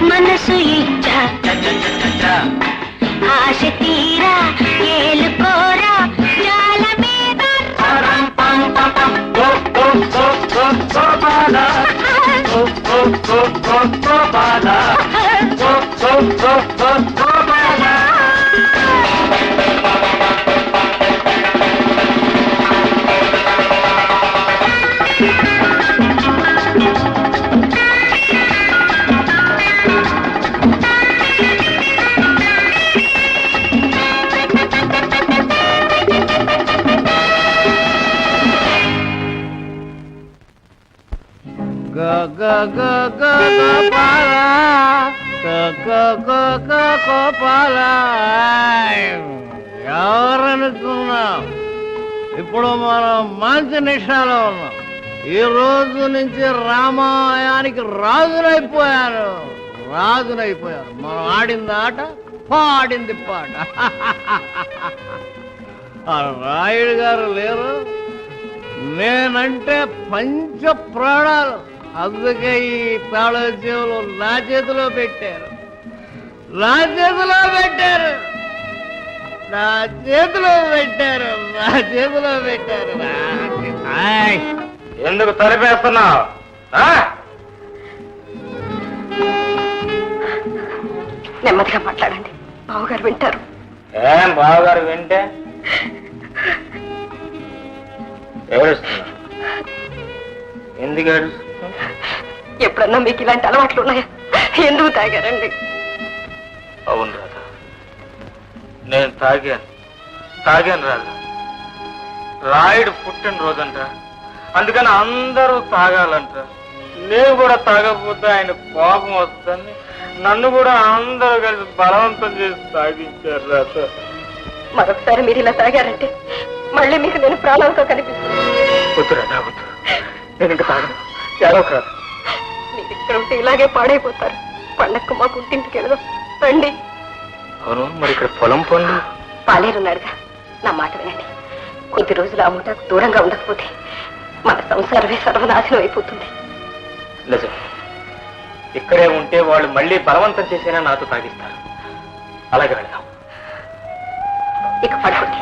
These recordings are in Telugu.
మనసు ఇచ్చా ఆశ తీరా ఏలుకోరా జాల మీద ఎవరనుకున్నాం? ఇప్పుడు మనం మంచి నిషాలో ఉన్నాం. ఈ రోజు నుంచి రామాయణానికి రాజునైపోయాను. మనం ఆడింది ఆట, పాడింది పాట. ఆ రాయుడు గారు లేరు, నేనంటే పంచ ప్రాణాలు. అందుకే ఈ తాళ చెవులు నా చేతిలో పెట్టారు. ఎందుకు తలిపేస్తున్నావు? నెమ్మదిగా మాట్లాడండి, బావగారు వింటారు. ఏం బావగారు వింటే ఏడుస్తున్నా? ఎందుకు ఏడుస్తున్నా? ఎప్పుడన్నా మీకు ఇలాంటి అలవాట్లు ఉన్నాయా? ఎందుకు తాగారండి? అవును రాధా, నేను తాగాను రాధా. రాయుడు పుట్టినరోజంట, అందుకని అందరూ తాగాలంట. నేను కూడా తాగకపోతే ఆయన కోపం వస్తుందని నన్ను కూడా అందరూ కలిసి బలవంతం చేసి తాగించారు రాధా. మరొకసారి మీరు ఇలా తాగారంటే మళ్ళీ మీకు నేను ప్రాణాలతో కనిపిస్తాను. వద్దు రాధా, వద్దు. నేను ఇంకా తాగను. ఎవరో కాదు, మీరు ఇక్కడ ఉంటే ఇలాగే పాడైపోతారు. పండక్కు మా పుట్టింటికి వెళదాం రండి. అవును, మరి ఇక్కడ పొలం పనులు? పాలేరున్నాడుగా, నా మాట వినండి. కొద్ది రోజులు ఆ ముఠాకు దూరంగా ఉండకపోతే మన సంసారమే సర్వనాశనం అయిపోతుంది. నిజం, ఇక్కడే ఉంటే వాళ్ళు మళ్ళీ బలవంతం చేసేనా నాతో తాగిస్తారు. అలాగే వెళ్దాం. ఇక పడుకోండి.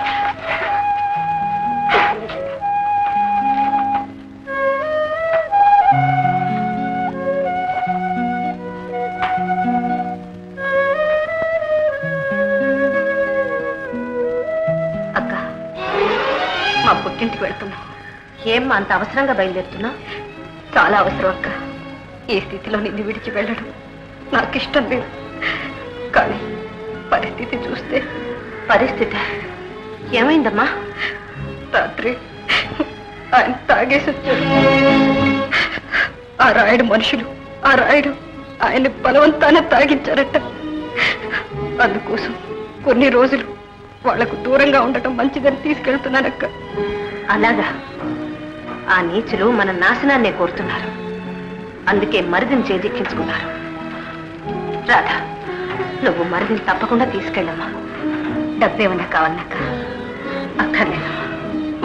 అక్క, మా పుట్టింటికి వెళ్తున్నాం. ఏం అంత అవసరంగా బయలుదేరుతున్నా? చాలా అవసరం అక్క. ఈ స్థితిలో నిన్ను విడిచి వెళ్ళడం నాకు ఇష్టం లేదు. కానీ పరిస్థితి చూస్తే. పరిస్థితి ఏమైందమ్మా? రాత్రి ఆయన తాగేసి వచ్చాడు. ఆ రాయుడు మనుషులు, ఆ రాయుడు ఆయన బలవంతాన తాగించారట. అందుకోసం కొన్ని రోజులు వాళ్లకు దూరంగా ఉండటం మంచిదని తీసుకెళ్తున్నానక్క. అలాగా? ఆ నీచులు మన నాశనాన్నే కోరుతున్నారు. అందుకే మరిదిని చేజిక్కించుకున్నారు. రాధా, నువ్వు మరిదిని తప్పకుండా తీసుకెళ్ళమ్మా. డబ్బేమన్నా కావాలన్నాక? అక్కర్లేదు.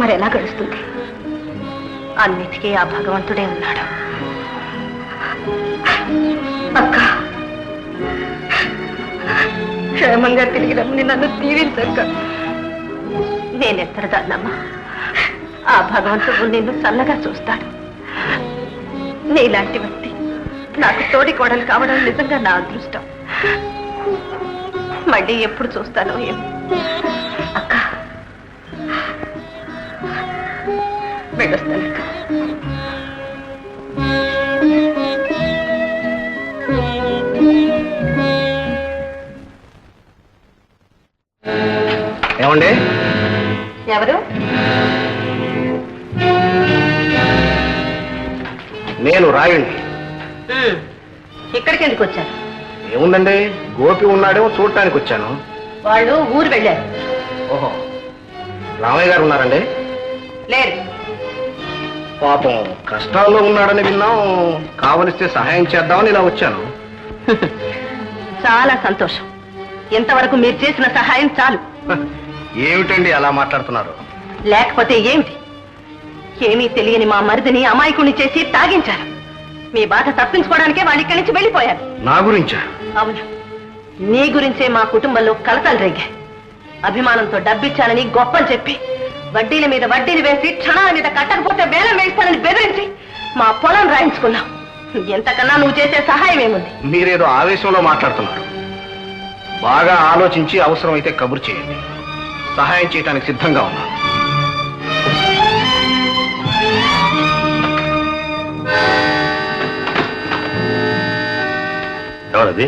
మరి ఎలా గడుస్తుంది? అన్నిటికీ ఆ భగవంతుడే ఉన్నాడు. అక్క, క్షేమంగా తిరిగి రమ్మని నన్ను దీవించక్క. నేనెత్తరదాన్నమ్మా. ఆ భగవంతుడు నిన్ను చల్లగా చూస్తాడు. నీలాంటి వ్యక్తి నాకు తోడి కోడలు కావడం నిజంగా నా అదృష్టం. మళ్ళీ ఎప్పుడు చూస్తానో ఏం. అక్క, వెళ్ళొస్తానక్క. ఏమండి? ఎవరు? నేను రాయుడిని. ఇక్కడికి ఎందుకు వచ్చారు? ఏముందండి, గోపి ఉన్నాడేమో చూడటానికి వచ్చాను. వాళ్ళు ఊరు వెళ్ళారు. ఓహో, రామయ్య గారు ఉన్నారండి? లేరు. పాపం కష్టాల్లో ఉన్నాడని విన్నాం. కావలిస్తే సహాయం చేద్దామని ఇలా వచ్చాను. చాలా సంతోషం. ఇంతవరకు మీరు చేసిన సహాయం చాలు. ఏమిటండి అలా మాట్లాడుతున్నారు? లేకపోతే ఏమిటి? ఏమీ తెలియని మా మరిదిని అమాయకుని చేసి తాగించారు. మీ బాధ తప్పించుకోవడానికే వాళ్ళు ఇక్కడి నుంచి వెళ్ళిపోయారు. నా గురించా? అవును, నీ గురించే మా కుటుంబంలో కలతలు రేగాయి. అభిమానంతో డబ్బిచ్చానని గొప్పని చెప్పి వడ్డీల మీద వడ్డీలు వేసి క్షణాల మీద కట్టకపోతే వేలం వేస్తానని బెదిరించి మా పొలం రాయించుకున్నాం. ఎంతకన్నా నువ్వు చేసే సహాయం ఏముంది? మీరేదో ఆవేశంలో మాట్లాడుతున్నారు. బాగా ఆలోచించి అవసరమైతే కబురు చేయండి. సహాయం చేయడానికి సిద్ధంగా ఉన్నాను. ఎవరది?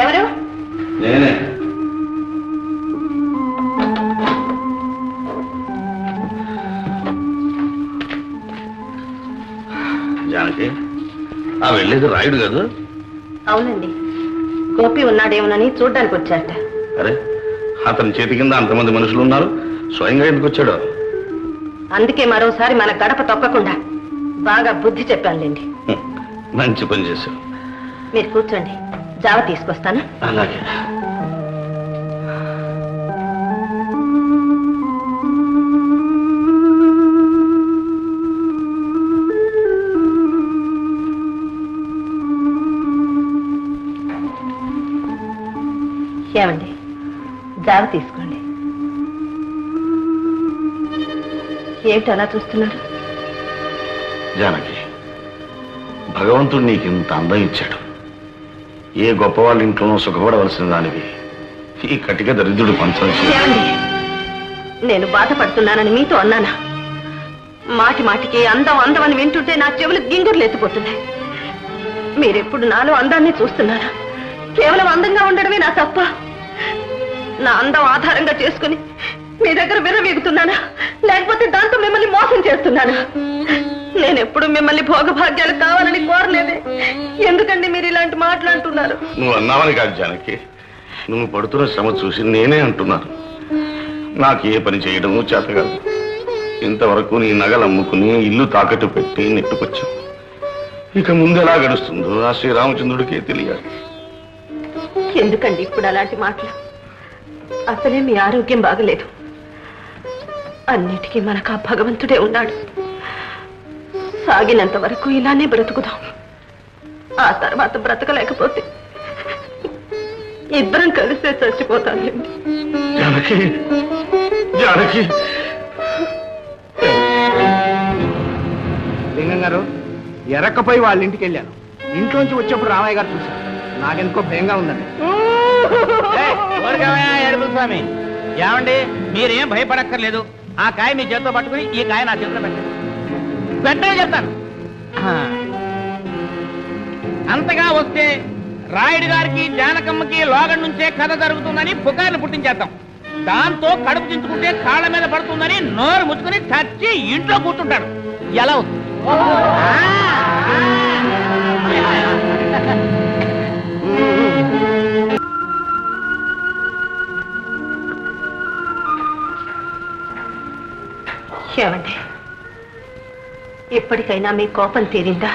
ఎవరు? నేనే. జానకి, ఆ వెళ్ళేది రాయుడు కాదు? అవునండి, గోపి ఉన్నాడేమోనని చూడ్డానికి వచ్చాట. అరే, అతని చేతి కింద అంతమంది మనుషులు ఉన్నారు, స్వయంగా ఎందుకు వచ్చాడు? అందుకే మరోసారి మన గడప తొక్కకుండా బాగా బుద్ధి చెప్పానులేండి. మంచి పని చేశావు. మీరు కూర్చోండి, జావ తీసుకొస్తాను. అలాగే. ఏమండి, జావ తీసుకోండి. ఏమిటి అలా చూస్తున్నారు? జానకి, భగవంతుడు నీకు ఇంత అందం ఇచ్చాడు. ఏ గొప్ప వాళ్ళ ఇంట్లోనూ సుఖపడవలసిన దానివి ఈ కటిక దరిద్రుడు పంచం. ఏమండి, నేను బాధపడుతున్నానని మీతో అన్నానా? మాటి మాటికి అందం అందం అని వింటుంటే నా చెవులు గింగుర్లు ఎత్తిపోతున్నాయి. మీరెప్పుడు నాలో అందాన్ని చూస్తున్నారా? కేవలం అందంగా ఉండడమే నా తప్ప. నా అందం ఆధారంగా చేసుకుని మీ దగ్గర విర్రవీగుతున్నానా, లేకపోతే దాంతో మిమ్మల్ని మోసం చేస్తున్నానా? నేనెప్పుడు మిమ్మల్ని భోగభాగ్యాలు కావాలని కోరలేదే. ఎందుకండి మీరు ఇలాంటి మాట్లాడుతున్నారు? నువ్వు అన్నావని కాదు జానకి, నువ్వు పడుతున్న శ్రమ చూసి నేనే అంటున్నాను. నాకు ఏ పని చేయడము చేత కాదు. ఇంతవరకు నీ నగలు అమ్ముకుని ఇల్లు తాకట్టు పెట్టి నెట్టుకొచ్చావు. ఇక ముందు ఎలా గడుస్తుందో ఆ శ్రీరామచంద్రుడికే తెలియాలి. ఎందుకండి ఇప్పుడు అలాంటి మాటలు? అసలే మీ ఆరోగ్యం బాగలేదు. అన్నిటికీ మనకు ఆ భగవంతుడే ఉన్నాడు. సాగినంత వరకు ఇలానే బ్రతుకుదాం. ఆ తర్వాత బ్రతకలేకపోతే ఇద్దరం కలిసే చచ్చిపోతానండి. జానకి, జానకి. లింగం గారు, ఎరక్కపోయి వాళ్ళ ఇంటికి వెళ్ళాను. ఇంట్లోంచి వచ్చేప్పుడు రామయ్య గారు చూశాను. నాకెందుకో భయంగా ఉందండి. ఎడుపు స్వామి, ఏమండి, మీరేం భయపడక్కర్లేదు. ఆ కాయ మీ చేతితో పట్టుకుని ఈ కాయ నా చేతిలో పెట్టండి. వెంటనే చెప్తాను. అంతగా వస్తే రాయుడు గారికి జానకమ్మకి లోగడ నుంచే కథ జరుగుతుందని పుకార్లు పుట్టించేద్దాం. దాంతో కడుపు చించుకుంటే కాళ్ళ మీద పడుతుందని నోరు ముచ్చుకుని చచ్చి ఇంట్లో కూర్చుంటాడు. ఎలా వస్తుంది? ఏమండి, ఇప్పటికైనా మీ కోపం తీరిందా?